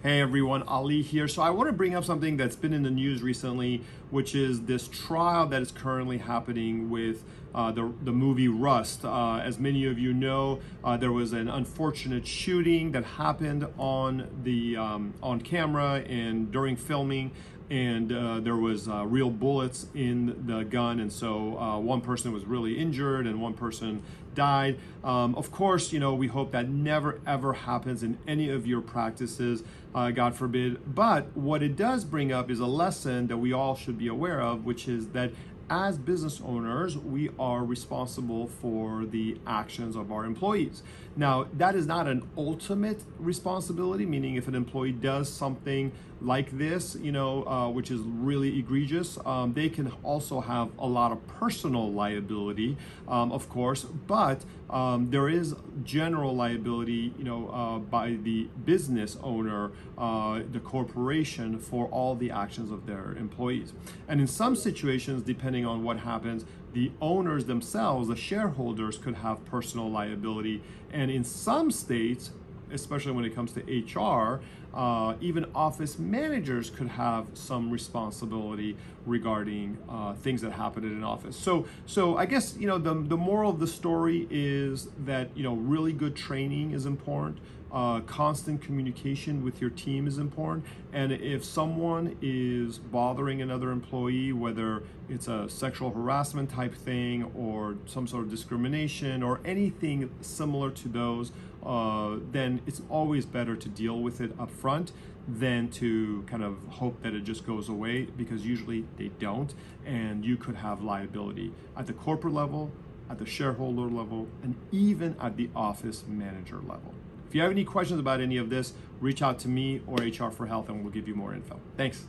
Hey everyone, Ali here. So I want to bring up something that's been in the news recently, which is this trial that is currently happening with the movie Rust. As many of you know, there was an unfortunate shooting that happened on camera and during filming, and there was real bullets in the gun, and so one person was really injured and one person died. Of course, you know, we hope that never ever happens in any of your practices, God forbid. But what it does bring up is a lesson that we all should be aware of, which is that as business owners, we are responsible for the actions of our employees. Now, that is not an ultimate responsibility, meaning if an employee does something like this, you know, which is really egregious, they can also have a lot of personal liability, of course, but there is general liability, you know, by the business owner, the corporation, for all the actions of their employees. And in some situations, depending on what happens, the owners themselves, the shareholders, could have personal liability. And in some states, especially when it comes to HR, even office managers could have some responsibility regarding things that happen in an office. So I guess, you know, the moral of the story is that, you know, really good training is important. Constant communication with your team is important. And if someone is bothering another employee, whether it's a sexual harassment type thing or some sort of discrimination or anything similar to those, then it's always better to deal with it up front than to kind of hope that it just goes away, because usually they don't, and you could have liability at the corporate level, at the shareholder level, and even at the office manager level. If you have any questions about any of this, reach out to me or HR for Health and we'll give you more info. Thanks.